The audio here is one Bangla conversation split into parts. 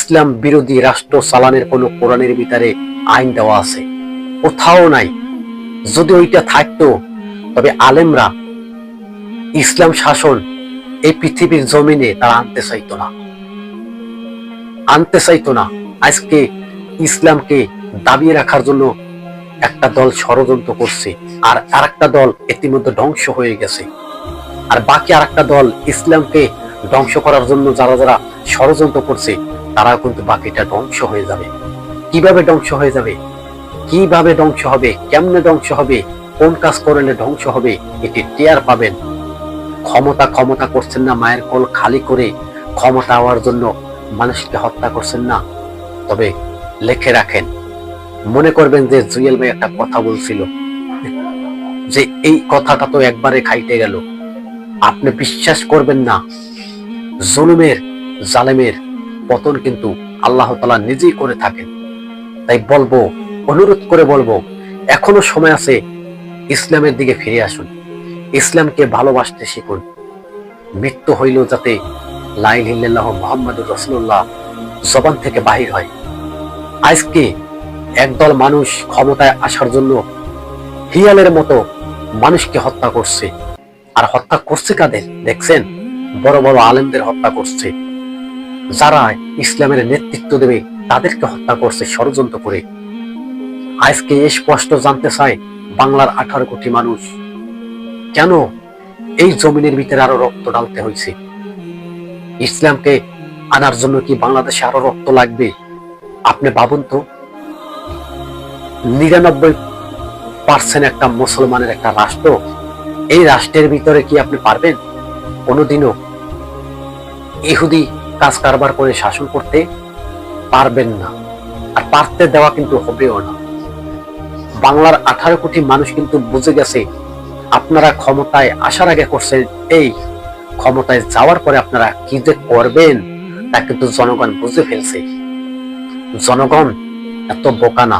ইসলাম বিরোধী রাষ্ট্র চালানের কোন কোরআনের ভিতরে আইন দেওয়া আছে? কোথাও নাই। যদি ওইটা থাকতো তবে আলেমরা ইসলাম শাসন এই পৃথিবীর জমিনে তারা আনতে চাইতো না। আজকে ইসলামকে দাবিয়ে রাখার জন্য একটা দল ষড়যন্ত্র করছে, আর আরেকটা দল ইতিমধ্যে ধ্বংস হয়ে গেছে। আর বাকি আরেকটা দল ইসলামকে ধ্বংস করার জন্য যারা যারা ষড়যন্ত্র করছে তারা কিন্তু বাকিটা ধ্বংস হয়ে যাবে। কিভাবে ধ্বংস হয়ে যাবে, কিভাবে ধ্বংস হবে, কেমনে ধ্বংস হবে, কোন কাজ করলে ধ্বংস হবে, এটি টের পাবেন। ক্ষমতা করছেন না, মায়ের কোল খালি করে ক্ষমতা হওয়ার জন্য মানুষকে হত্যা করছেন না। তবে লিখে রাখেন, মনে করবেন যে জুয়েল ভাই একটা কথা বলছিল যে এই কথাটা তো একবারে খাইতে গেল। আপনি বিশ্বাস করবেন না, জুলুমের জালেমের পতন কিন্তু আল্লাহ তাআলা নিজেই করে থাকেন। তাই বলবো, অনুরোধ করে বলবো, এখনো সময় আছে, ইসলামের দিকে ফিরে আসুন, ইসলামকে ভালোবাসতে শিখুন। মৃত্যু হইল যাতে লা ইলাহা ইল্লাল্লাহু মুহাম্মাদুর রাসূলুল্লাহ জবান থেকে বাহির হয়। আজকে একদল মানুষ ক্ষমতায় আসার জন্য হিয়ালের মতো মানুষকে হত্যা করছে। আর হত্যা করছে কাদের দেখছেন? বড় বড় আলেমদের হত্যা করছে। যারা ইসলামের নেতৃত্ব দেবে তাদেরকে হত্যা করছে ষড়যন্ত্র করে। আজকে স্পষ্ট জানতে চায় বাংলার 18 কোটি মানুষ, কেন এই জমিনের ভিতরে আরো রক্ত ঢালতে হয়েছে? ইসলামকে আনার জন্য কি বাংলাদেশে আরো রক্ত লাগবে? আপনি ভাবুন তো, 99% একটা মুসলমানের একটা রাষ্ট্র, এই রাষ্ট্রের ভিতরে কি আপনি পারবেন কোনোদিনও ইহুদি কাজ কারবার করে শাসন করতে? পারবেন না, আর পারতে দেওয়া কিন্তু হবেও না। বাংলার 18 কোটি মানুষ কিন্তু বুঝে গেছে, আপনারা ক্ষমতায় আসার আগে করছেন এই, ক্ষমতায় যাওয়ার পরে আপনারা কি যে করবেন তা কিন্তু জনগণ বুঝে ফেলছে। জনগণ এত বোকা না,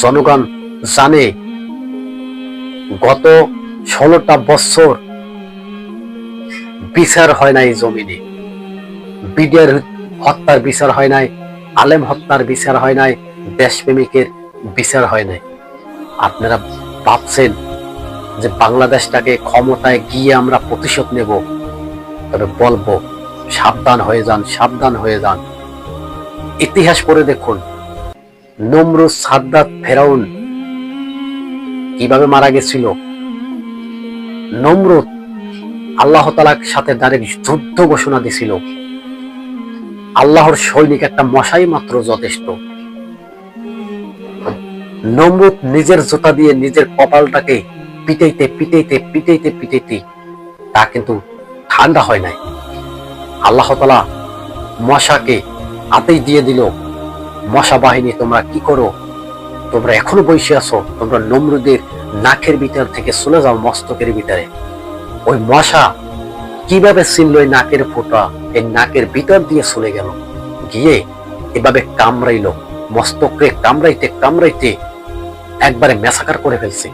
জনগণ জানে গত 16টা বছর বিচার হয় নাই জমিনে, বিডিআর হত্যার বিচার হয় নাই, আলেম হত্যার বিচার হয় নাই, দেশপ্রেমিকের বিচার হয় নাই। আপনারা ভাবছেন যে বাংলাদেশটাকে ক্ষমতায় গিয়ে আমরা প্রতিশোধ নেব? তবে বলবো, সাবধান হয়ে যান, সাবধান হয়ে যান। ইতিহাস পড়ে দেখুন, নমরুদ, সাদ্দাত, ফেরাউন কিভাবে মারা গেছিল। নমরুদ আল্লাহ তাআলার সাথে ডাইরেক্ট যুদ্ধ ঘোষণা দিছিল, আল্লাহর সৈনিক একটা মশাই মাত্র যথেষ্ট। নমরুদ নিজের জুতা দিয়ে নিজের কপালটাকে পিটাইতে তা কিন্তু ঠান্ডা হয় নাই। আল্লাহ তাআলা মশাকে হাতেই দিয়ে দিল, মশা বাহিনী তোমরা কি করো, তোমরা এখনো বসে আছো, তোমরা নমরুদের নাকের ভিতর থেকে চলে যাও মস্তকের ভিতরে। ওই মশা কিভাবে ছিনল এই নাকের ফোঁটা, এই নাকের ভিতর দিয়ে চলে গেল, গিয়ে এভাবে কামড়াইলো, মস্তকে কামড়াইতে একবারে মেসাকার করে ফেলছে।